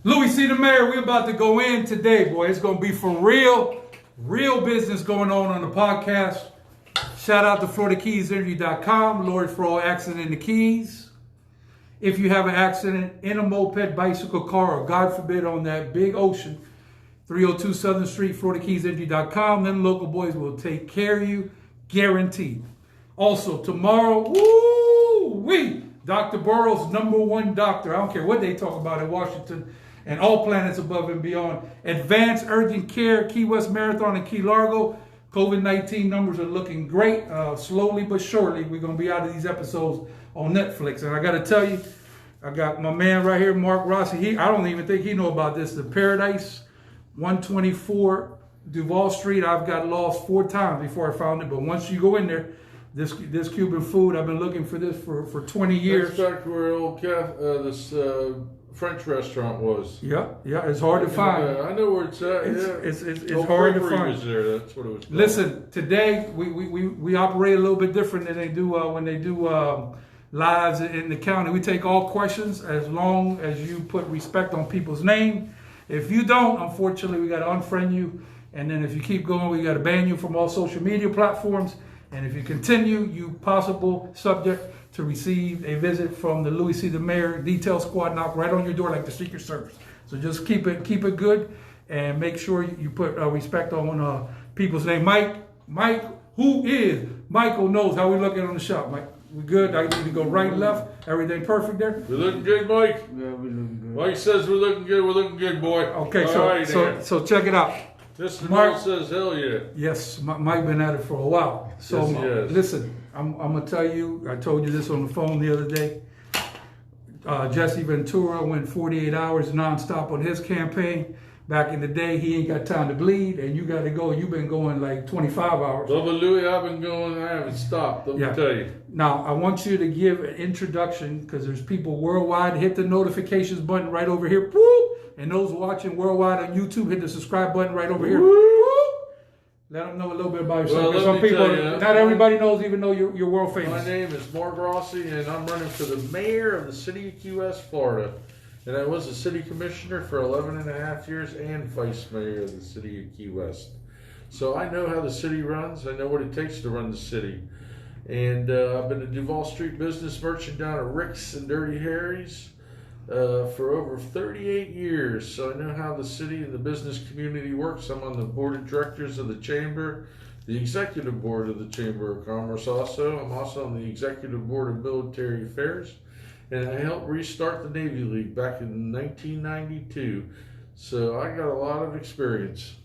Louie, see the mayor, we're about to go in today, boy. It's going to be for real business going on the podcast. Shout out to FloridaKeysEnergy.com, Lord for all accident in the Keys. If you have an accident in a moped, bicycle, car, or God forbid on that big ocean, 302 Southern Street, FloridaKeysEnergy.com. Them local boys will take care of you, guaranteed. Also, tomorrow, Dr. Burrow's #1 doctor. I don't care what they talk about in Washington and all planets above and beyond. Advanced urgent care, Key West Marathon and Key Largo. COVID-19 numbers are looking great. Slowly but surely, we're going to be out of these episodes on Netflix. And I got to tell you, I got my man right here, Mark Rossi. I don't even think he know about this. The Paradise, 124 Duval Street. I've got lost 4 times before I found it. But once you go in there, this Cuban food, I've been looking for this for 20 years. That's back where old this French restaurant was. Yeah, it's hard to find. I know where it's at. It's hard to find. Was there. That's what it was called. Listen, today we operate a little bit different than they do when they do lives in the county. We take all questions as long as you put respect on people's name. If you don't, unfortunately, we got to unfriend you. And then if you keep going, we got to ban you from all social media platforms. And if you continue, you possible subject to receive a visit from the Louie C. the Mayor detail squad, knock right on your door like the Secret Service. So just keep it good, and make sure you put respect on people's name. Mike, who is Michael knows how we looking on the shop. Mike, we good? I need to go right, left. Everything perfect there. We're looking good, Mike. Yeah, we're looking good. Mike says we're looking good. We're looking good, boy. Okay, All so check it out. Mr. Mark Mark says, hell yeah. Yes, Mike been at it for a while. So yes, listen, I'm gonna tell you. I told you this on the phone the other day. Jesse Ventura went 48 hours nonstop on his campaign. Back in the day, he ain't got time to bleed, and you got to go. You've been going like 25 hours. Well, but Louie, I've been going. I haven't stopped. Let me tell you. Now, I want you to give an introduction because there's people worldwide. Hit the notifications button right over here. Woo! And those watching worldwide on YouTube, hit the subscribe button right over here. Woo! Let them know a little bit about yourself. Well, some people, not everybody knows, even though you're world famous. My name is Mark Rossi, and I'm running for the mayor of the city of Key West, Florida. And I was a city commissioner for 11.5 years and vice mayor of the city of Key West. So I know how the city runs. I know what it takes to run the city. And I've been a Duval Street business merchant down at Rick's and Dirty Harry's for over 38 years. So I know how the city and the business community works. I'm on the board of directors of the chamber, the executive board of the Chamber of Commerce also. I'm also on the executive board of military affairs. And I helped restart the Navy League back in 1992. So I got a lot of experience.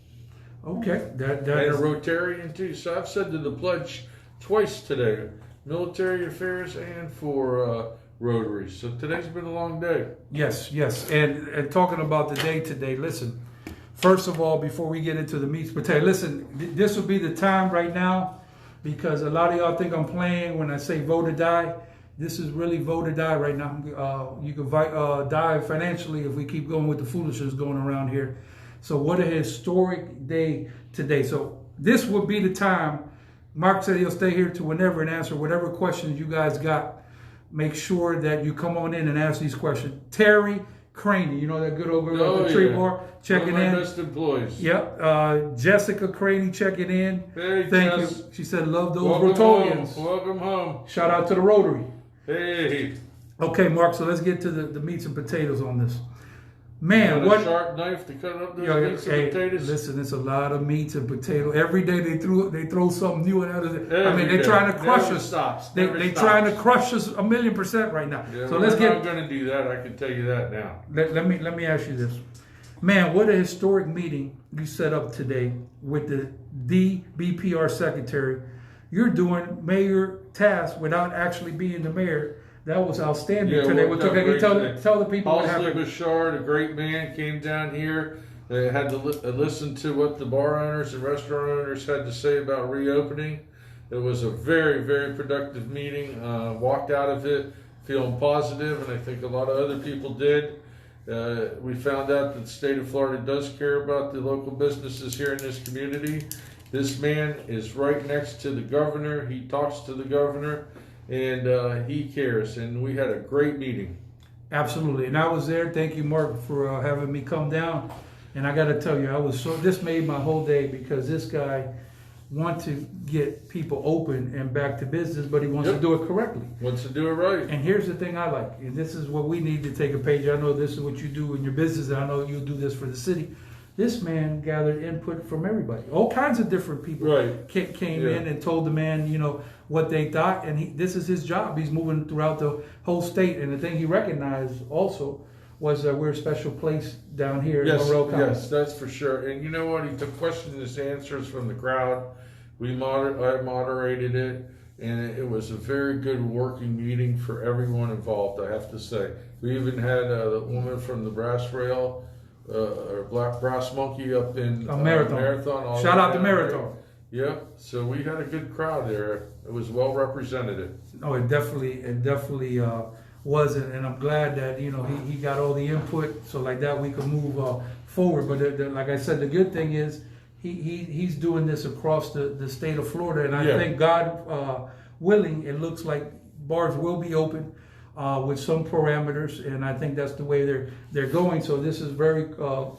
Okay. And a Rotarian too. So I've said to the pledge twice today, military affairs and for Rotary. So today's been a long day. Yes. And talking about the day today, listen, first of all, before we get into the meat and potato, listen, this will be the time right now because a lot of y'all think I'm playing when I say vote or die. This is really vote or die right now. You can die financially if we keep going with the foolishness going around here. So what a historic day today. So this would be the time. Mark said he'll stay here to whenever and answer whatever questions you guys got. Make sure that you come on in and ask these questions. Terry Craney, you know that good old girl at the tree bar, checking in. Best employees. Yep. Jessica Craney checking in. Hey, thank Jess. you. She said, love those Welcome Rotarians. home. Welcome home. Shout out to the Rotary. Hey. Okay, Mark, so let's get to the meats and potatoes on this. Man, what a sharp knife to cut up those meats and potatoes. Listen, it's a lot of meats and potatoes. Every day they throw something new out of it. I mean, they're trying to crush us. They're trying to crush us 1,000,000% right now. Yeah, so we're not going to do that. I can tell you that now. Let me ask you this. Man, what a historic meeting you set up today with the Dbpr secretary. You're doing mayor tasks without actually being the mayor. That was outstanding today. Tell the people what happened. Bouchard, a great man, came down here. They had to listen to what the bar owners and restaurant owners had to say about reopening. It was a very, very productive meeting. Walked out of it feeling positive, and I think a lot of other people did. We found out that the state of Florida does care about the local businesses here in this community. This man is right next to the governor. He talks to the governor. And he cares, and we had a great meeting. Absolutely. And I was there. Thank you, Mark, for having me come down. And I got to tell you, this made my whole day, because this guy wants to get people open and back to business, but he wants to do it correctly. Wants to do it right. And here's the thing I like, and this is what we need to take a page. I know this is what you do in your business, and I know you do this for the city. This man gathered input from everybody. All kinds of different people came in and told the man, what they thought, and this is his job. He's moving throughout the whole state, and the thing he recognized also was that we're a special place down here in Monroe County. Yes, that's for sure. And you know what? He took questions and answers from the crowd. I moderated it, and it was a very good working meeting for everyone involved, I have to say. We even had the woman from the brass rail, or Black Brass Monkey up in Marathon. Shout out to Marathon. Yeah, so we had a good crowd there. It was well represented. Oh, it definitely was, and I'm glad that he got all the input, so like that we could move forward. But like I said, the good thing is he's doing this across the state of Florida, and I think God willing, it looks like bars will be open with some parameters, and I think that's the way they're going. So this is very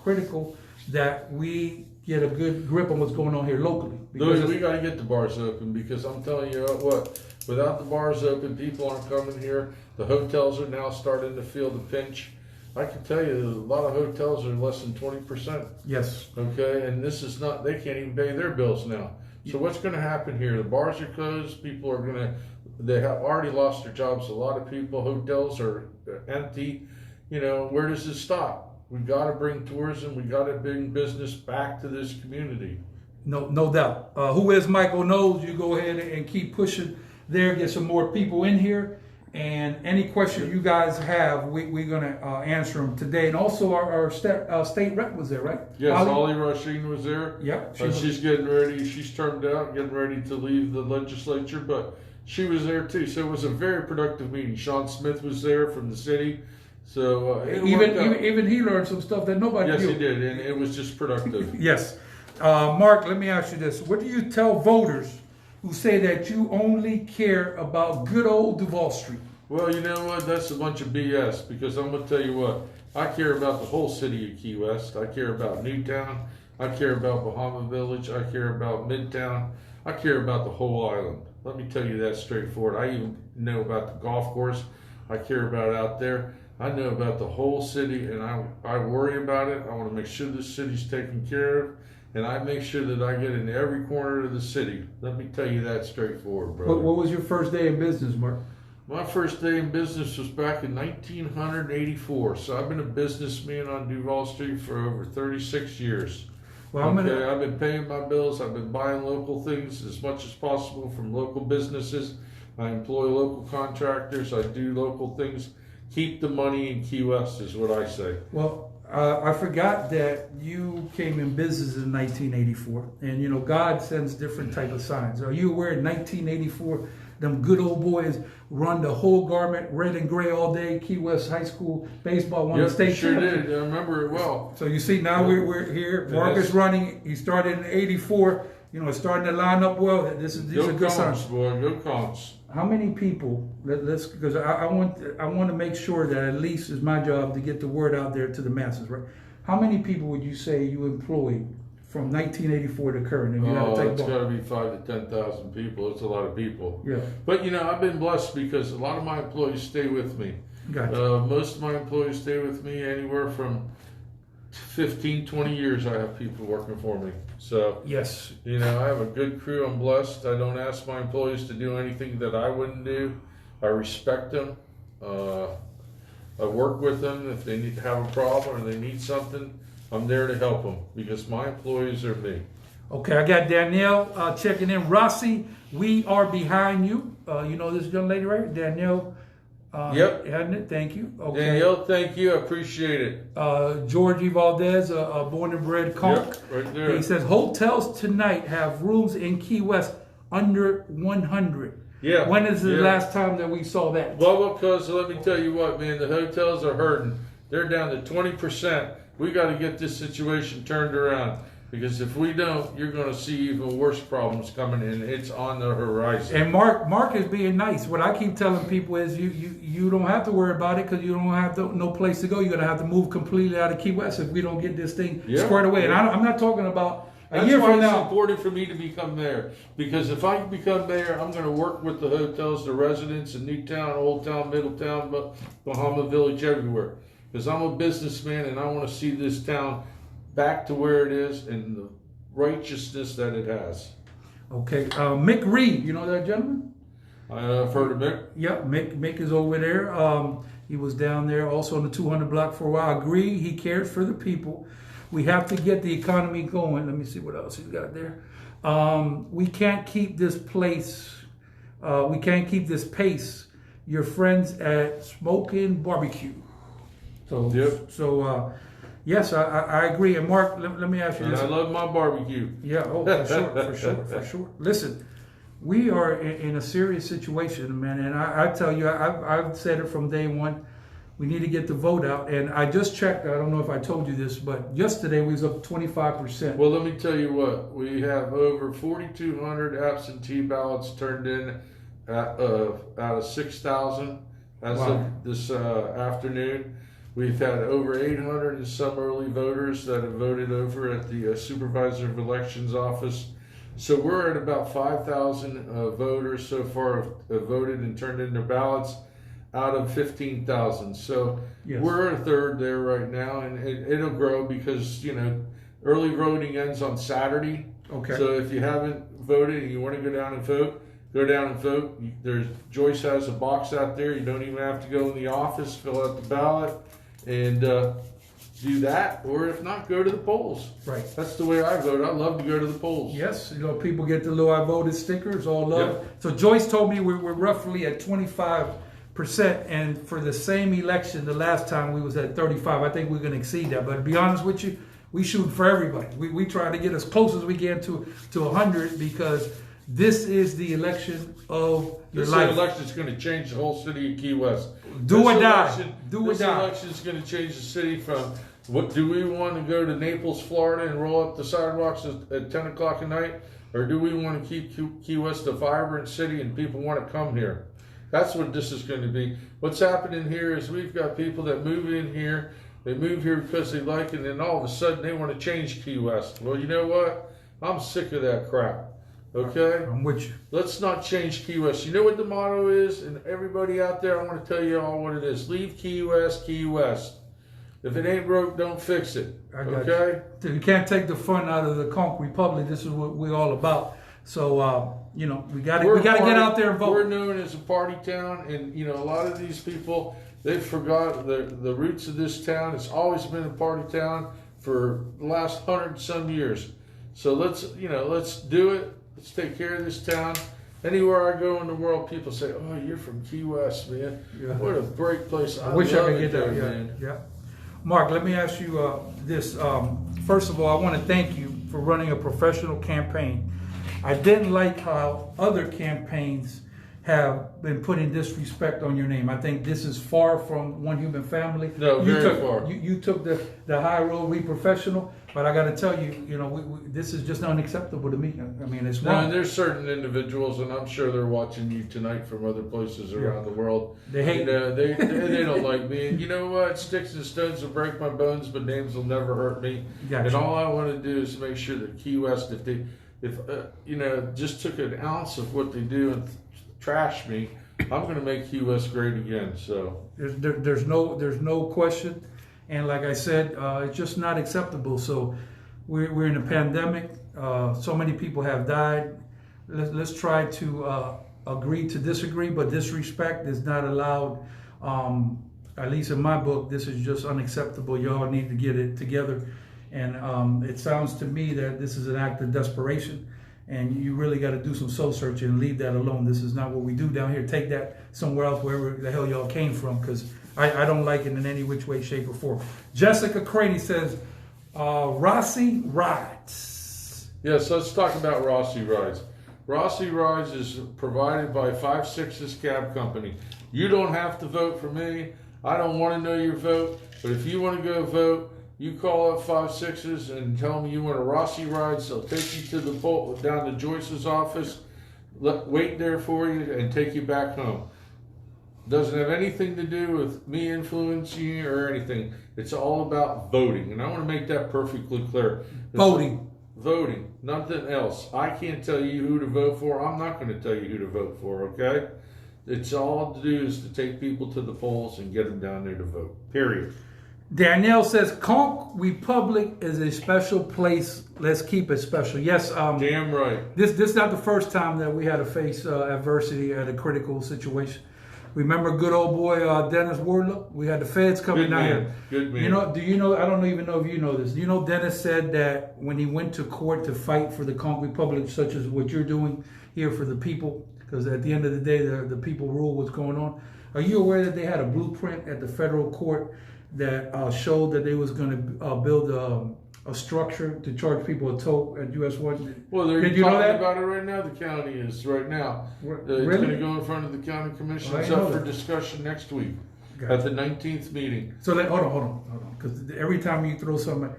critical that we get a good grip on what's going on here locally. Louie, we got to get the bars open, because I'm telling you what, without the bars open, people aren't coming here. The hotels are now starting to feel the pinch. I can tell you, a lot of hotels are less than 20%. Yes. Okay, and this is not, they can't even pay their bills now. So what's going to happen here? The bars are closed. People are going to, they have already lost their jobs. A lot of people, hotels are empty. Where does this stop? We got to bring tourism. We got to bring business back to this community. No doubt. Who is Michael Knowles? You go ahead and keep pushing there. Get some more people in here. And any questions you guys have, we're going to answer them today. And also our state rep was there, right? Yes, Holly Rossi was there. Yep. She's getting ready. She's termed out, getting ready to leave the legislature, but she was there too. So it was a very productive meeting. Sean Smith was there from the city. So even he learned some stuff that nobody knew. Yes, he did, and it was just productive. Yes. Mark, let me ask you this. What do you tell voters who say that you only care about good old Duval Street? Well, you know what? That's a bunch of BS, because I'm going to tell you what. I care about the whole city of Key West. I care about Newtown. I care about Bahama Village. I care about Midtown. I care about the whole island. Let me tell you that straightforward. I even know about the golf course. I care about it out there. I know about the whole city, and I worry about it. I want to make sure the city's taken care of, and I make sure that I get in every corner of the city. Let me tell you that straightforward, brother. What was your first day in business, Mark? My first day in business was back in 1984, so I've been a businessman on Duval Street for over 36 years. Well, I've been paying my bills. I've been buying local things as much as possible from local businesses. I employ local contractors. I do local things. Keep the money in Key West is what I say. Well, I forgot that you came in business in 1984, and God sends different type of signs. Are you aware in 1984, them good old boys run the whole garment, red and gray all day, Key West High School baseball won the state championship. Did. I remember it well. So you see, now we're here. Mark is running. He started in 84. It's starting to line up well. These are good signs. Boy, go Comps. How many people? Because I want to make sure that at least it's my job to get the word out there to the masses, right? How many people would you say you employed from 1984 to current? It's got to be 5,000 to 10,000 people. It's a lot of people. Yeah. But I've been blessed because a lot of my employees stay with me. Gotcha. Most of my employees stay with me anywhere from 15, 20 years. I have people working for me. So yes, I have a good crew. I'm blessed. I don't ask my employees to do anything that I wouldn't do. I respect them. I work with them. If they need to have a problem or they need something, I'm there to help them because my employees are me. Okay, I got Danielle checking in. Rossi, we are behind you. You know this young lady, right? Danielle. Yep. Hadn't it? Thank you. Okay. Danielle, thank you. I appreciate it. Georgie Valdez, born and bred conch. Yep, right there. He says, hotels tonight have rooms in Key West under 100. Yeah. When is the last time that we saw that? Well, because let me tell you what, man, the hotels are hurting. They're down to 20%. We got to get this situation turned around. Because if we don't, you're going to see even worse problems coming in. It's on the horizon. And Mark is being nice. What I keep telling people is you don't have to worry about it, because you don't have no place to go. You're going to have to move completely out of Key West if we don't get this thing squared away. And I'm not talking about a year from now. That's why it's important for me to become mayor. Because if I become mayor, I'm going to work with the hotels, the residents in Newtown, Old Town, Middletown, Bahama Village, everywhere. Because I'm a businessman and I want to see this town back to where it is and the righteousness that it has. Okay, Mick Reed, you know that gentleman? I've heard of Mick. Yep, Mick is over there. He was down there also on the 200 block for a while. I agree, he cares for the people. We have to get the economy going. Let me see what else he's got there. We can't keep this place, we can't keep this pace. Your friends at Smoking Barbecue. So, yes, I agree. And Mark, let me ask you this. I love my barbecue. Yeah, for sure. Listen, we are in a serious situation, man. And I tell you, I've said it from day one. We need to get the vote out. And I just checked. I don't know if I told you this, but yesterday we was up 25%. Well, let me tell you what. We have over 4,200 absentee ballots turned in out of 6,000 as of this afternoon. We've had over 800 and some early voters that have voted over at the Supervisor of Elections office. So we're at about 5,000 voters so far have voted and turned in their ballots out of 15,000. So we're a third there right now, and it'll grow because, early voting ends on Saturday. Okay. So if you haven't voted and you want to go down and vote, go down and vote. Joyce has a box out there. You don't even have to go in the office, fill out the ballot, and do that. Or if not, go to the polls. Right. That's the way I vote. I love to go to the polls. Yes, people get the little I voted stickers, all love. Yep. So Joyce told me we're roughly at 25%, and for the same election, the last time we was at 35. I think we're going to exceed that. But to be honest with you, we shoot for everybody. We try to get as close as we can to 100, because this is the eletion of your life. This election is going to change the whole city of Key West. Do or die. This election is going to change the city from what do we want to go to Naples, Florida and roll up the sidewalks at 10 o'clock at night? Or do we want to keep Key West a vibrant city and people want to come here? That's what this is going to be. What's happening here is we've got people that move in here. They move here because they like it, and then all of a sudden they want to change Key West. Well, you know what? I'm sick of that crap. Okay? I'm with you. Let's not change Key West. You know what the motto is? And everybody out there, I want to tell you all what it is. Leave Key West, Key West. If it ain't broke, don't fix it. I got okay? You can't take the fun out of the Conch Republic. This is what we're all about. So, we got to get out there and vote. We're known as a party town, and, a lot of these people, they forgot the roots of this town. It's always been a party town for the last 100-some years. So let's do it. Let's take care of this town. Anywhere I go in the world, people say, "Oh, you're from Key West, man. Yeah. What a great place." I wish I could get there, that, man. Yeah. Mark, let me ask you this. First of all, I want to thank you for running a professional campaign. I didn't like how other campaigns have been putting disrespect on your name. I think this is far from One Human Family. No, very far. You took the high road, we professional, but I got to tell you, this is just unacceptable to me. I mean, it's wrong. No, and there's certain individuals, and I'm sure they're watching you tonight from other places around the world. They hate they don't like me. And you know what? Sticks and stones will break my bones, but names will never hurt me. Gotcha. And all I want to do is make sure that Key West, if just took an ounce of what they do and trash me, I'm going to make Key West great again. So there's no question, and like I said, it's just not acceptable. So we're in a pandemic. So many people have died. Let's try to agree to disagree, but disrespect is not allowed. At least in my book, this is just unacceptable. Y'all need to get it together. And it sounds to me that this is an act of desperation, and you really got to do some soul searching and leave that alone. This is not what we do down here. Take that somewhere else, wherever the hell y'all came from, because I don't like it in any which way, shape, or form. Jessica Craney says, Rossi rides. Yes, let's talk about Rossi Rides. Rossi Rides is provided by 5-6's Cab Company. You don't have to vote for me. I don't want to know your vote, but if you want to go vote, You call up 5-6s and tell them you want a Rossi ride, so they'll take you to the pole down to Joyce's office, wait there for you, and take you back home. Doesn't have anything to do with me influencing you or anything. It's all about voting, and I want to make that perfectly clear. Voting, nothing else. I can't tell you who to vote for. I'm not going to tell you who to vote for, okay? It's all to do is to take people to the polls and get them down there to vote, period. Danielle says, Conch Republic is a special place. Let's keep it special. Yes. Damn right. This is not the first time that we had to face adversity at a critical situation. Remember good old boy Dennis Wardlow? We had the feds coming down here. Good man. You know, do you know, I don't even know if you know this. Do you know Dennis said that when he went to court to fight for the Conch Republic, such as what you're doing here for the people, because at the end of the day, the people rule what's going on. Are you aware that they had a blueprint at the federal court that showed that they was going to build a structure to charge people a toll at US 1? Well, they're talking about it right now. The county is right now. Really? It's going to go in front of the county commission. It's up for discussion next week at the 19th meeting. So hold on, because every time you throw something,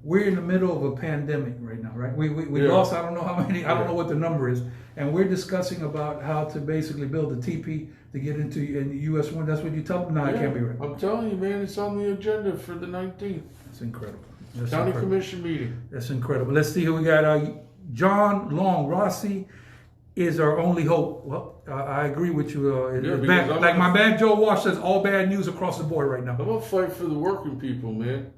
we're in the middle of a pandemic right now, right? We lost, I don't know how many, I don't know what the number is, and we're discussing about how to basically build a TP to get into in US 1. That's what you tell them? No, it can't be right. I'm telling you, man, it's on the agenda for the 19th. It's incredible. County Commission meeting. That's incredible. Let's see who we got. John Long. Rossi is our only hope. Well, I agree with you. Like my man Joe Walsh says, all bad news across the board right now. I'm going to fight for the working people, man.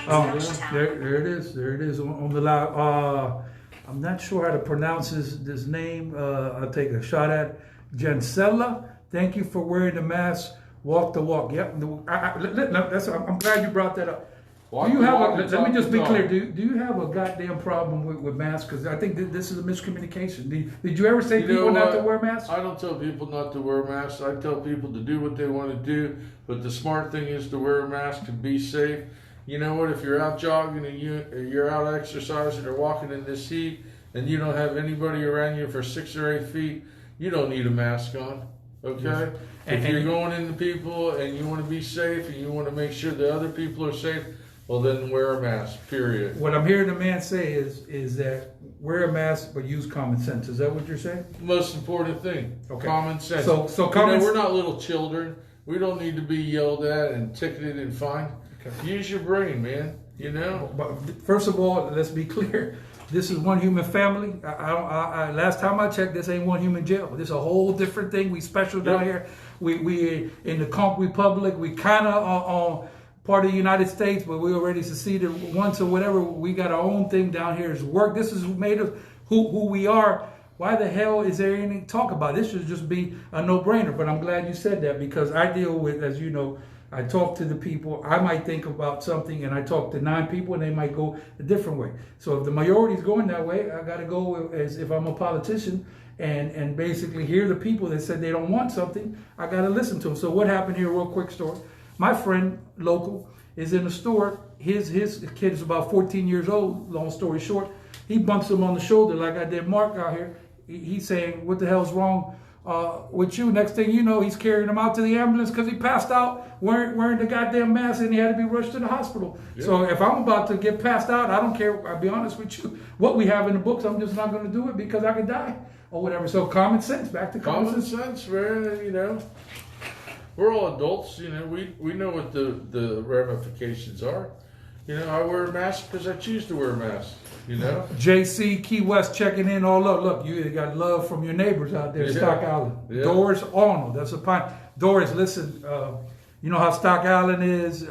There it is. There it is on the live. I'm not sure how to pronounce this name. I'll take a shot at Jansella. Thank you for wearing the mask. Walk the walk. Yep. I'm glad you brought that up. Do you have let me just be clear. Do you have a goddamn problem with masks? Because I think this is a miscommunication. Did you ever say people not to wear masks? I don't tell people not to wear masks. I tell people to do what they want to do. But the smart thing is to wear a mask and be safe. You know what? If you're out jogging and you're out exercising or walking in this heat and you don't have anybody around you for 6 or 8 feet, you don't need a mask on. Okay? Yes. If you're going into people and you want to be safe and you want to make sure the other people are safe, well, then wear a mask, period. What I'm hearing the man say is that wear a mask, but use common sense. Is that what you're saying? Most important thing, common sense. So we're not little children. We don't need to be yelled at and ticketed and fined. Okay. Use your brain, man. You know. But first of all, let's be clear. This is one human family. Last time I checked, this ain't one human jail. This is a whole different thing. We special down here. We in the Conch Republic. We kind of on part of the United States, but we already seceded once or whatever. We got our own thing down here. It's work. This is made of who we are. Why the hell is there anything to talk about? This should just be a no-brainer. But I'm glad you said that, because I deal with, as you know, I talk to the people. I might think about something and I talk to 9 people and they might go a different way. So if the majority is going that way, I got to go as if I'm a politician and basically hear the people that said they don't want something. I got to listen to them. So what happened here, real quick story. My friend, local, is in the store. His kid is about 14 years old, long story short. He bumps him on the shoulder like I did Mark out here. He's saying, what the hell's wrong with you? Next thing you know, he's carrying him out to the ambulance because he passed out wearing the goddamn mask and he had to be rushed to the hospital. Yeah. So if I'm about to get passed out, I don't care, I'll be honest with you, what we have in the books, I'm just not going to do it because I could die or whatever. So common sense, back to common sense, man, you know. We're all adults, you know, we know what the ramifications are. You know, I wear a mask because I choose to wear a mask, you know. JC Key West checking in all up. Look, you got love from your neighbors out there, Stock Island. Yeah. Doris Arnold, that's a pint. Doris, listen, you know how Stock Island is.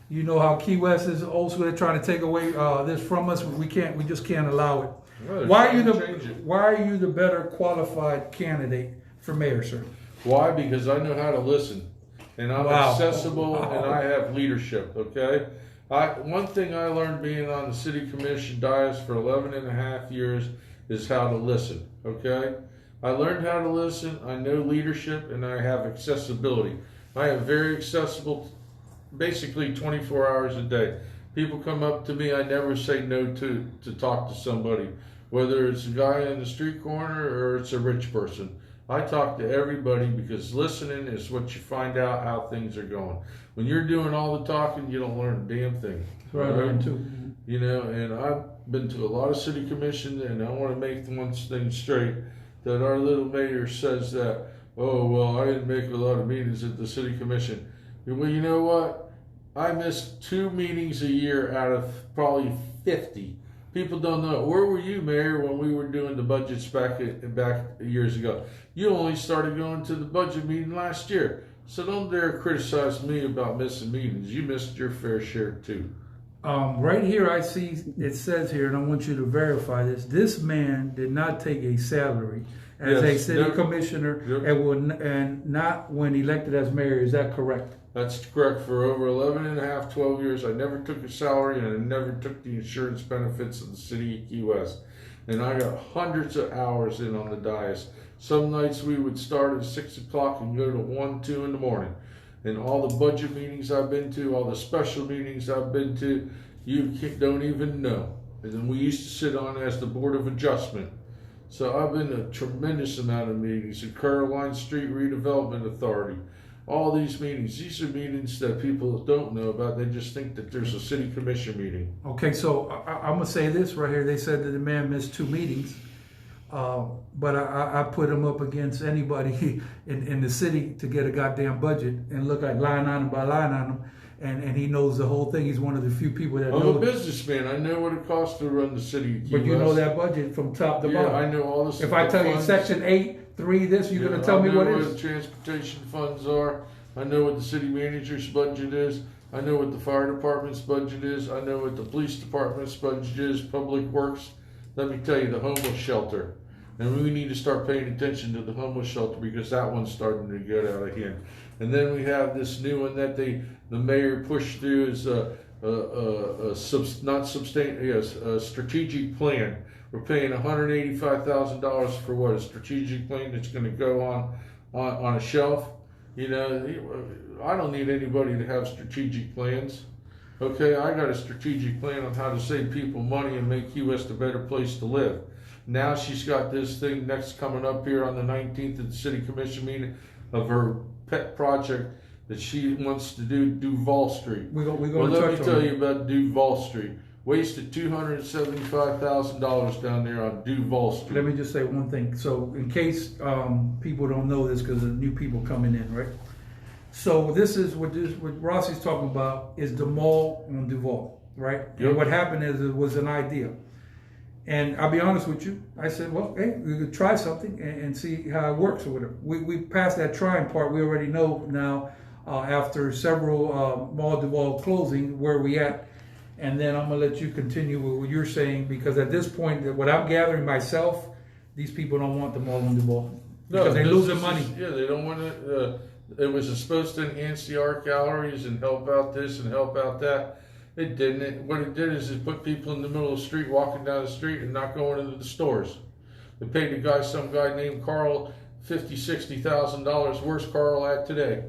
You know how Key West is old school. They're trying to take away this from us. We just can't allow it. Well, why are you the better qualified candidate for mayor, sir? Why? Because I know how to listen, and I'm accessible, and I have leadership, okay? One thing I learned being on the city commission dais for 11 and a half years is how to listen, okay? I learned how to listen, I know leadership, and I have accessibility. I am very accessible, basically 24 hours a day. People come up to me, I never say no to talk to somebody, whether it's a guy in the street corner or it's a rich person. I talk to everybody because listening is what you find out how things are going. When you're doing all the talking, you don't learn a damn thing. Right, too. You know, and I've been to a lot of city commission, and I want to make one thing straight, that our little mayor says that, oh, well, I didn't make a lot of meetings at the city commission. Well, you know what? I miss 2 meetings a year out of probably 50. People don't know. Where were you, Mayor, when we were doing the budgets back years ago? You only started going to the budget meeting last year. So don't dare criticize me about missing meetings. You missed your fair share too. Right here, I see it says here, and I want you to verify this. This man did not take a salary as a city commissioner, and not when elected as mayor. Is that correct? That's correct. For over 11 and a half, 12 years, I never took a salary, and I never took the insurance benefits of the city of Key West. And I got hundreds of hours in on the dais. Some nights we would start at 6 o'clock and go to 1, 2 in the morning. And all the budget meetings I've been to, all the special meetings I've been to, you don't even know. And then we used to sit on as the Board of Adjustment. So I've been to a tremendous amount of meetings. The Caroline Street Redevelopment Authority. All these meetings. These are meetings that people don't know about. They just think that there's a city commission meeting. Okay, so I'm going to say this right here. They said that the man missed 2 meetings. But I put him up against anybody in the city to get a goddamn budget and look at line item by line item, and he knows the whole thing. He's one of the few people that knows. I'm a businessman. I know what it costs to run the city of Key But you know that budget from top to bottom. I know all this. If I tell you Section 8.3 this, you're going to tell me what it is? I know what transportation funds are. I know what the city manager's budget is. I know what the fire department's budget is. I know what the police department's budget is, public works. Let me tell you, the homeless shelter. And we need to start paying attention to the homeless shelter because that one's starting to get out of hand. And then we have this new one that the mayor pushed through is a strategic plan. We're paying $185,000 for what, a strategic plan that's going to go on a shelf. You know, I don't need anybody to have strategic plans. Okay, I got a strategic plan on how to save people money and make Key West a better place to live. Now she's got this thing next coming up here on the 19th at the City Commission meeting of her pet project that she wants to do Duval Street. Well, let me tell you about Duval Street. Wasted $275,000 down there on Duval Street. Let me just say one thing. So in case people don't know this because of new people coming in, right? So this is what Rossi's talking about is the mall on Duval, right? Yep. And what happened is it was an idea. And I'll be honest with you, I said, well, hey, we could try something and see how it works or whatever. We passed that trying part. We already know now after several Mall Duval closing where we at. And then I'm going to let you continue with what you're saying because at this point, what I'm gathering myself, these people don't want the Mall on Duval because they're losing money. Yeah, they don't want to. It was supposed to enhance the art galleries and help out this and help out that. It didn't. What it did is it put people in the middle of the street, walking down the street and not going into the stores. They paid some guy named Carl, $50,000-$60,000. Where's Carl at today?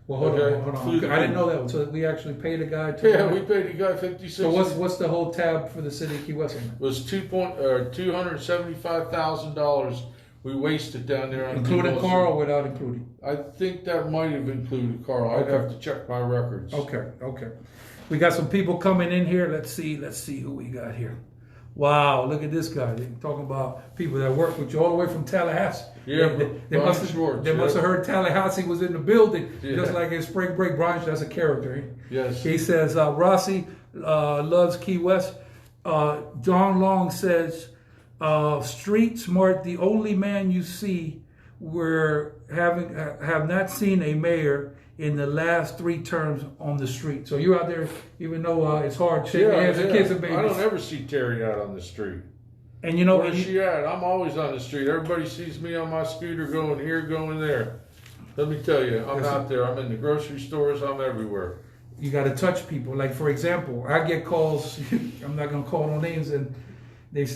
Well, hold on. I didn't know that one. So we actually paid a guy. We paid a guy $50,000. So what's the whole tab for the city of Key West? It was $275,000 we wasted down there on including Carl or without including? I think that might have included Carl. I'd have to check my records. Okay. We got some people coming in here. Let's see who we got here. Wow, look at this guy. They're talking about people that work with you all the way from Tallahassee. Yeah, they must have heard Tallahassee was in the building, just like in Spring Break. Brian, that's a character. Yes. He says, Rossi loves Key West. John Long says, street smart, the only man you see have not seen a mayor in the last 3 terms on the street. So you're out there, even though it's hard, shaking hands and kissing babies. I don't ever see Terry out on the street. And you know where's she at? I'm always on the street. Everybody sees me on my scooter going here, going there. Let me tell you, I'm out there. I'm in the grocery stores. I'm everywhere. You got to touch people. Like for example, I get calls. I'm not going to call no names, and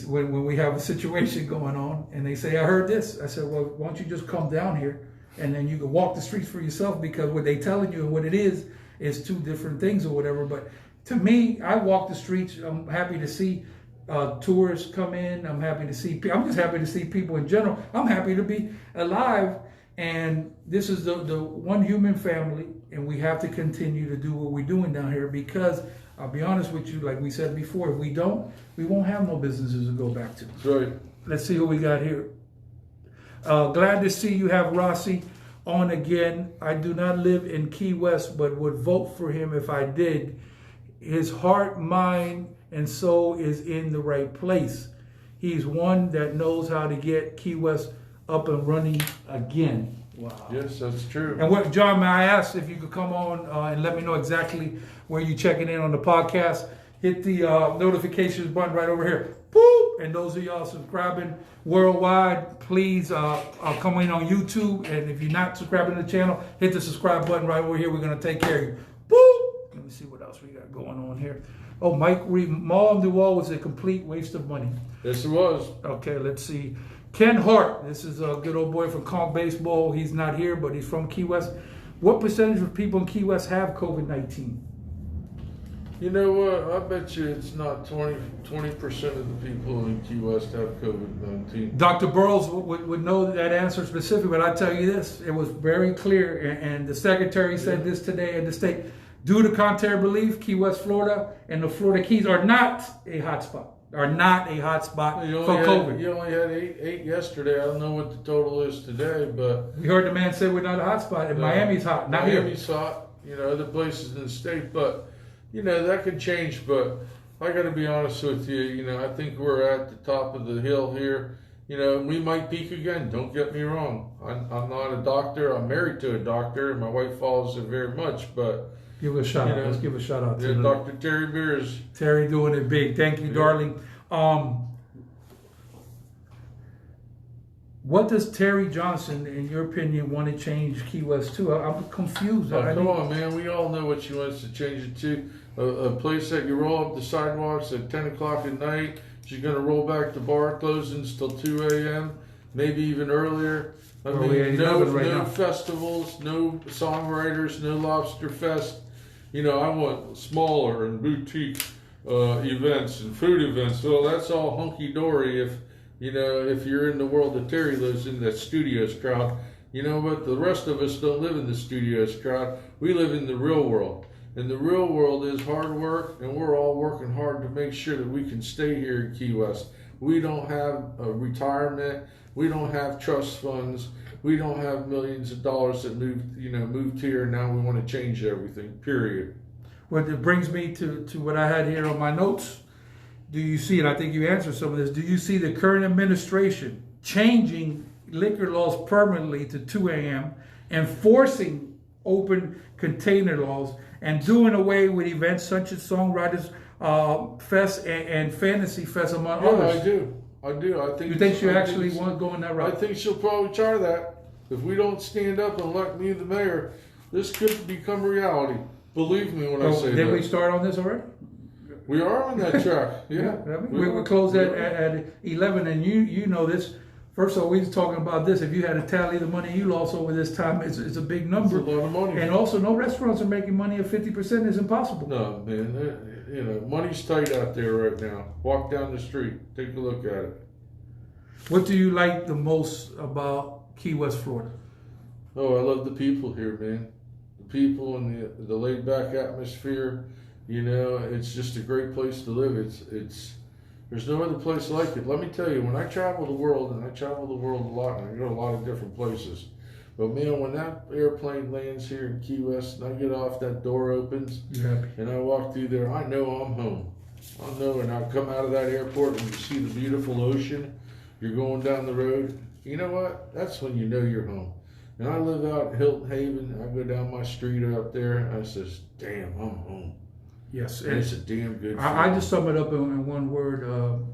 when we have a situation going on, and they say, "I heard this." I said, "Well, why don't you just come down here?" And then you can walk the streets for yourself because what they telling you and what it is 2 different things or whatever. But to me, I walk the streets. I'm happy to see tourists come in. I'm happy to see. I'm just happy to see people in general. I'm happy to be alive. And this is the one human family, and we have to continue to do what we're doing down here because I'll be honest with you, like we said before, if we don't, we won't have no businesses to go back to. That's right. Let's see who we got here. Glad to see you have Rossi on again. I do not live in Key West, but would vote for him if I did. His heart, mind, and soul is in the right place. He's one that knows how to get Key West up and running again. Wow. Yes, that's true. And what, John, may I ask if you could come on and let me know exactly where you're checking in on the podcast? Hit the notifications button right over here. Boop! And those of y'all subscribing worldwide, please come in on YouTube. And if you're not subscribing to the channel, hit the subscribe button right over here. We're going to take care of you. Boop! Let me see what else we got going on here. Oh, Mike Reed, Mall Duval was a complete waste of money. Yes, it was. Okay, let's see. Ken Hart, this is a good old boy from Conk Baseball. He's not here, but he's from Key West. What percentage of people in Key West have COVID-19? You know what? I bet you it's not 20% of the people in Key West have COVID-19. Dr. Burrows would know that answer specifically, but I tell you this, it was very clear, and the secretary said this today in the state. Due to contrary belief, Key West, Florida, and the Florida Keys are not a hotspot. Are not a hotspot for COVID. You only had eight yesterday. I don't know what the total is today, but We heard the man say we're not a hotspot, and Miami's hot, not here. Miami's hot. You know, other places in the state, but you know that can change. But I got to be honest with you. You know, I think we're at the top of the hill here. You know, we might peak again. Don't get me wrong. I'm not a doctor. I'm married to a doctor, and my wife follows it very much, but. Give a shout out. Let's give a shout out to Dr. Terry Beers. Terry doing it big. Thank you, darling. What does Terry Johnson, in your opinion, want to change Key West to? I'm confused. Come on, man. We all know what she wants to change it to. A place that you roll up the sidewalks at 10 o'clock at night. She's going to roll back the bar closings till 2 a.m., maybe even earlier. I mean, no festivals, no songwriters, no Lobster Fest. You know, I want smaller and boutique events and food events. Well, that's all hunky-dory if you're in the world that Terry lives in, that studios crowd. You know what? The rest of us don't live in the studios crowd. We live in the real world. And the real world is hard work, and we're all working hard to make sure that we can stay here in Key West. We don't have a retirement. We don't have trust funds. We don't have millions of dollars that moved here, and now we want to change everything, period. Well, it brings me to what I had here on my notes. Do you see, and I think you answered some of this, do you see the current administration changing liquor laws permanently to 2 a.m., enforcing open container laws, and doing away with events such as Songwriters Fest and Fantasy Fest, among others? I do. I think. You think she actually want to go in that route? I think she'll probably try that. If we don't stand up and elect me the mayor, this could become reality. Believe me when I say that. Did we start on this already? We are on that track. Yeah. We're closed at 11, and you know this. First of all, we was talking about this. If you had to tally the money you lost over this time, it's a big number. It's a lot of money. And also, no restaurants are making money at 50%. Is impossible. No, man. Money's tight out there right now. Walk down the street. Take a look at it. What do you like the most about Key West, Florida? Oh, I love the people here, man. The people and the laid-back atmosphere. You know, it's just a great place to live. There's no other place like it. Let me tell you, when I travel the world, and I travel the world a lot, and I go to a lot of different places, but man, when that airplane lands here in Key West, and I get off, that door opens, and I walk through there, I know I'm home. I know, and I come out of that airport, and you see the beautiful ocean. You're going down the road. You know what? That's when you know you're home. And I live out in Hilton Haven. I go down my street out there, and I says, damn, I'm home. Yes, and it's a damn good. I just sum it up in one word: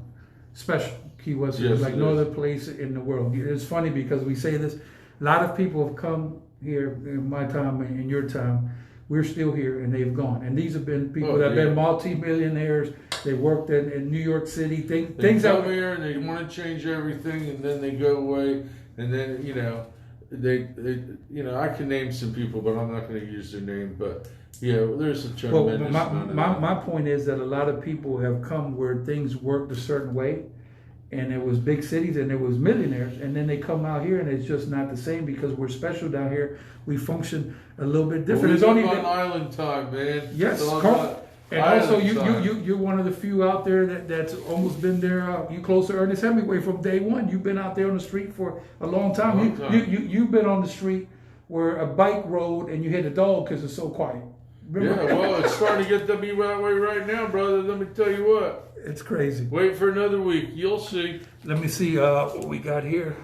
special. Key West is like no other place in the world. It's funny because we say this. A lot of people have come here in my time and in your time. We're still here, and they've gone. And these have been people that have been multi-millionaires. They worked in New York City. Things come here and they want to change everything, and then they go away, and then they, you know, I can name some people, but I'm not going to use their name. But yeah, there's a Well, tremendous amount of that. my point is that a lot of people have come where things worked a certain way, and it was big cities and it was millionaires, and then they come out here and it's just not the same because we're special down here. We function a little bit different. Well, we live on island time, man. Yes, It's all about and also island you're one of the few out there that's almost been there. You close to Ernest Hemingway from day one. You've been out there on the street for a long time. You've been on the street where a bike rode and you hit a dog because it's so quiet. Remember? Yeah, well, it's starting to get to be that way right now, brother. Let me tell you what. It's crazy. Wait for another week. You'll see. Let me see what we got here.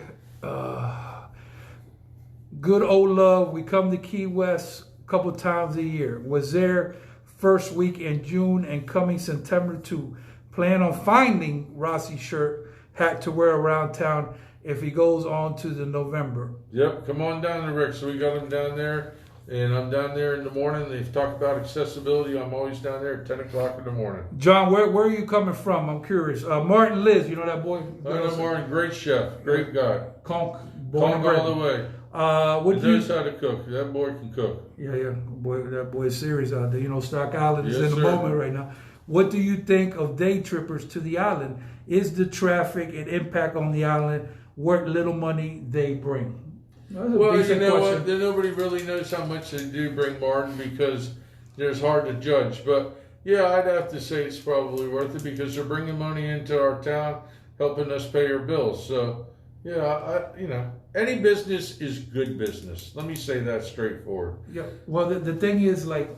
Good old love. We come to Key West a couple times a year. Was there first week in June and coming September too. Plan on finding Rossi shirt, hat to wear around town if he goes on to the November. Yep, come on down to Rick. So we got him down there. And I'm down there in the morning. They've talked about accessibility. I'm always down there at 10 o'clock in the morning. John, where are you coming from? I'm curious. Martin Liz, you know that boy? I know Martin, great chef, great guy. Conk, Conk all the way. What he knows how to cook. That boy can cook. Yeah. Boy, that boy is serious out there. You know, Stock Island is in the sir. moment right now. What do you think of day trippers to the island? Is the traffic and impact on the island worth little money they bring? Well, you know what? Nobody really knows how much they do bring, Martin, because it's hard to judge. But yeah, I'd have to say it's probably worth it because they're bringing money into our town, helping us pay our bills. So yeah, you know, any business is good business. Let me say that straightforward. Yeah. Well, the thing is, like,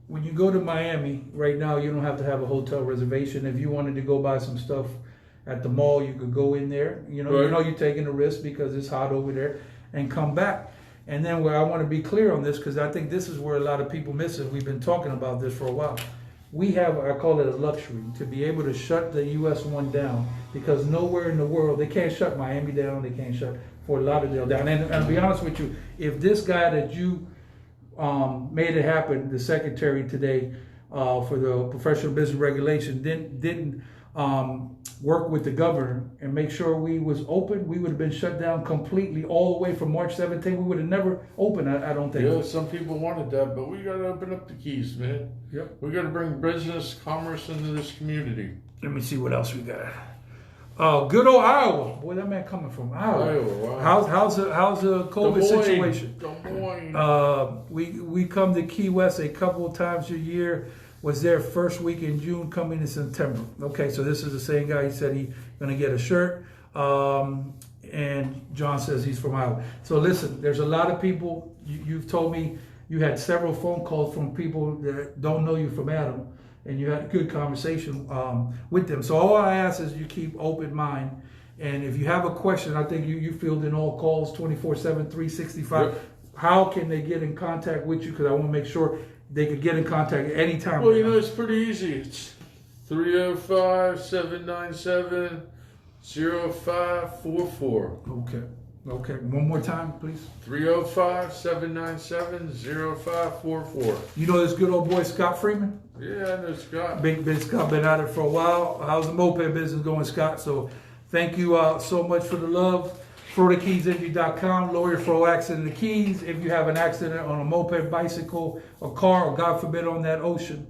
when you go to Miami right now, you don't have to have a hotel reservation. If you wanted to go buy some stuff at the mall, you could go in there. You know, right. You're taking a risk because it's hot over there, and come back. And then where I want to be clear on this, because I think this is where a lot of people miss it. We've been talking about this for a while. We have, I call it a luxury, to be able to shut the US one down, because nowhere in the world, they can't shut Miami down, they can't shut Fort Lauderdale down. And to be honest with you, if this guy that you made it happen, the secretary today for the professional business regulation, didn't work with the governor and make sure we was open, we would have been shut down completely all the way from March 17th. We would have never opened, I don't think. Yeah, some people wanted that, but we got to open up the keys, man. Yep. We got to bring business, commerce into this community. Let me see what else we got. Good old Iowa. Boy, that man coming from Iowa. Wow. How's the COVID situation? Des Moines. We come to Key West a couple of times a year. Was there first week in June, coming in September. Okay, so this is the same guy. He said he's going to get a shirt. And John says he's from Iowa. So listen, there's a lot of people. You've told me you had several phone calls from people that don't know you from Adam, and you had a good conversation with them. So all I ask is you keep open mind. And if you have a question, I think you field in all calls 24/7, 365. Yep. How can they get in contact with you? Because I want to make sure they could get in contact at any time. Well, you know, it's pretty easy. It's 305-797-0544. Okay. One more time, please. 305-797-0544. You know this good old boy, Scott Freeman? Yeah, I know Scott. Big Scott, been at it for a while. How's the moped business going, Scott? So thank you so much for the love. FloridaKeysEnergy.com, lawyer for accident in the Keys. If you have an accident on a moped, bicycle, or car, or God forbid on that ocean,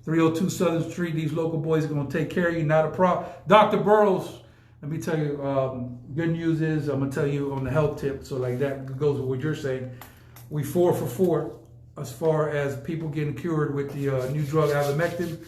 302 Southern Street, these local boys are going to take care of you, not a problem. Dr. Burrows, let me tell you, good news is, I'm going to tell you on the health tip, so like that goes with what you're saying. We 4 for 4 as far as people getting cured with the new drug ivermectin.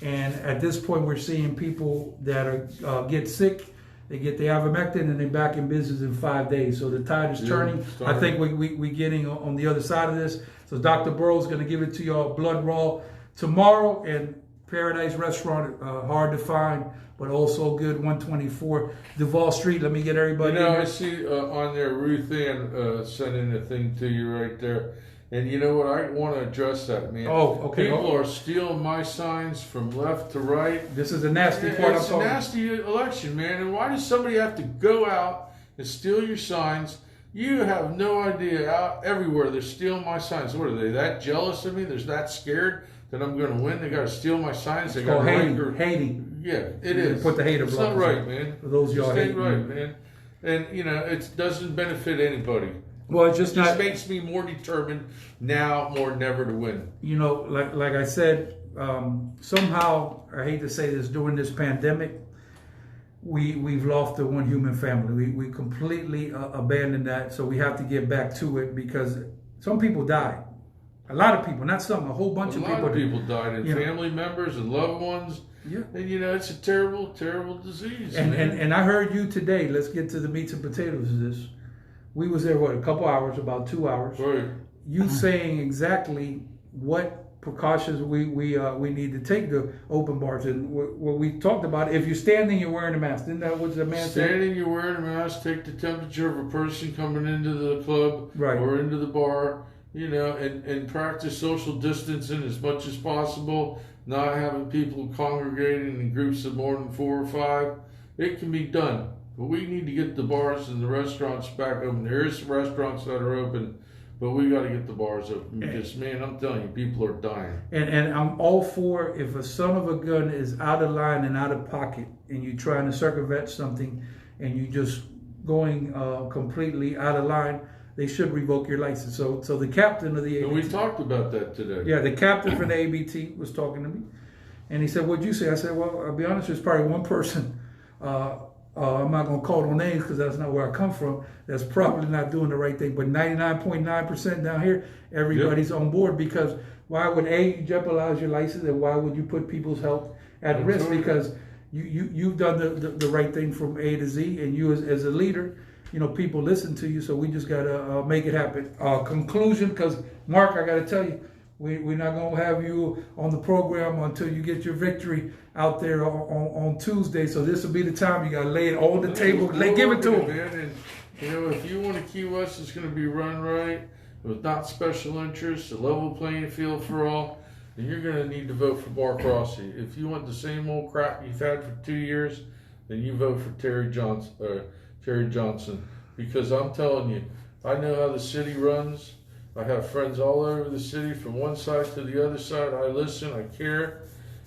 And at this point, we're seeing people that are get sick. They get the ivermectin and they're back in business in 5 days. So the tide is turning. I think we're getting on the other side of this. So Dr. Burrows is going to give it to y'all blood raw tomorrow. And Paradise Restaurant, hard to find, but also good, 124 Duval Street. Let me get everybody in I see on there, Ruth Ann sending a thing to you right there. And you know what? I want to address that, man. Oh, okay. People are stealing my signs from left to right. This is the nasty part. It's a nasty election, man. And why does somebody have to go out and steal your signs? You have no idea. Out everywhere, they're stealing my signs. What are they, that jealous of me? They're that scared that I'm going to win? They got to steal my signs. They got hating. Yeah, it is. Put the hater blockers. It's not right, man. For those y'all hating, right, man. And you know, it doesn't benefit anybody. Well, it's just It just not. makes me more determined now more than ever to win. You know, like I said, somehow I hate to say this, during this pandemic, we've lost the one human family. We completely abandoned that, so we have to get back to it because some people died. A lot of people, not some, a whole bunch of people. A lot of people died, and family members and loved ones. Yeah. And it's a terrible, terrible disease. And I heard you today. Let's get to the meats and potatoes of this. We was there, a couple hours, about 2 hours. Right. You saying exactly what precautions we need to take to open bars, and what we talked about. If you're standing, you're wearing a mask. Isn't that what the man said? Standing, you're wearing a mask. Take the temperature of a person coming into the club or into the bar. And practice social distancing as much as possible. Not having people congregating in groups of more than 4 or 5. It can be done. But we need to get the bars and the restaurants back open. There is some restaurants that are open, but we got to get the bars open because, man, I'm telling you, people are dying. And I'm all for, if a son of a gun is out of line and out of pocket, and you're trying to circumvent something, and you just going completely out of line, they should revoke your license. So the captain of the ABT... And we talked about that today. Yeah, the captain from the ABT was talking to me, and he said, "What'd you say?" I said, "Well, I'll be honest, there's probably one person, I'm not going to call no names because that's not where I come from, that's probably not doing the right thing, but 99.9% down here, everybody's on board, because why would you jeopardize your license, and why would you put people's health at risk? Because you've done the right thing from A to Z, and you as a leader, people listen to you, so we just got to make it happen. Conclusion, because Mark, I got to tell you, we're not going to have you on the program until you get your victory out there on Tuesday. So this will be the time you got to lay it on the table. Give it to them. Man. And, if you want a Key West that's going to be run right, with not special interests, a level playing field for all, then you're going to need to vote for Mark Rossi. If you want the same old crap you've had for 2 years, then you vote for Terry Johnson. Because I'm telling you, I know how the city runs. I have friends all over the city, from one side to the other side. I listen, I care,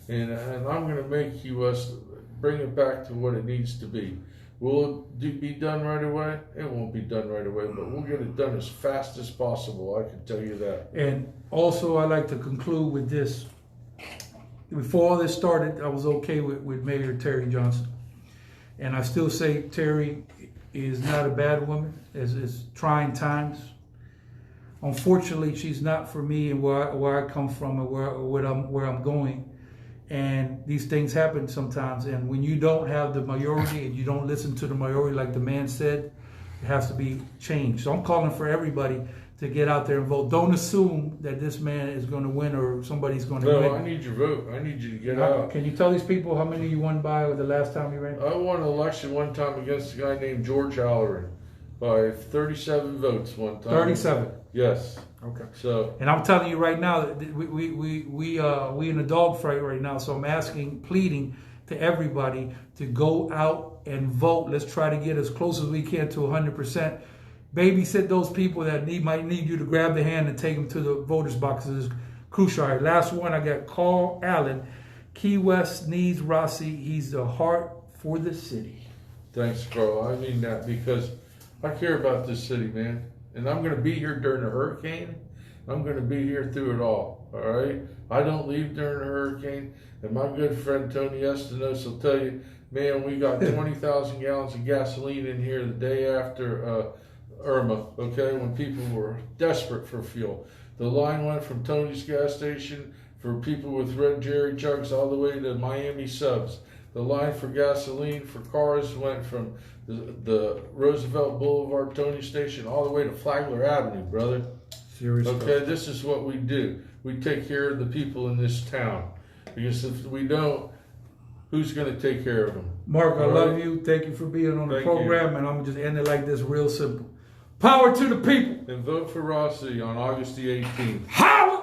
and I'm going to make Key West, bring it back to what it needs to be. Will it be done right away? It won't be done right away, but we'll get it done as fast as possible, I can tell you that. And also, I'd like to conclude with this. Before all this started, I was okay with Mayor Terry Johnson. And I still say Terry is not a bad woman. It's trying times. Unfortunately, she's not for me and where I come from and where I'm going. And these things happen sometimes. And when you don't have the majority and you don't listen to the majority, like the man said, it has to be changed. So I'm calling for everybody to get out there and vote. Don't assume that this man is going to win or somebody's going to win. No, I need your vote. I need you to get out. Can you tell these people how many you won by the last time you ran? I won an election one time against a guy named George Halloran by 37 votes one time. 37. Yes. Okay. So. And I'm telling you right now, we in a dogfight right now. So I'm pleading to everybody to go out and vote. Let's try to get as close as we can to 100%. Babysit those people that might need you to grab the hand and take them to the voters' boxes. Crucial. Last one, I got Carl Allen. Key West needs Rossi. He's the heart for the city. Thanks, Carl. I mean that because I care about this city, man. And I'm going to be here during the hurricane. I'm going to be here through it all right? I don't leave during the hurricane. And my good friend Tony Estanos will tell you, man, we got 20,000 gallons of gasoline in here the day after Irma, okay, when people were desperate for fuel. The line went from Tony's gas station for people with red Jerry jugs all the way to Miami subs. The line for gasoline for cars went from the Roosevelt Boulevard Tony Station all the way to Flagler Avenue, brother. Serious okay, stuff. This is what we do. We take care of the people in this town. Because if we don't, who's going to take care of them? Mark, I love you. Thank you for being on the program. You. And I'm going to just end it like this, real simple. Power to the people. And vote for Rossi on August the 18th. How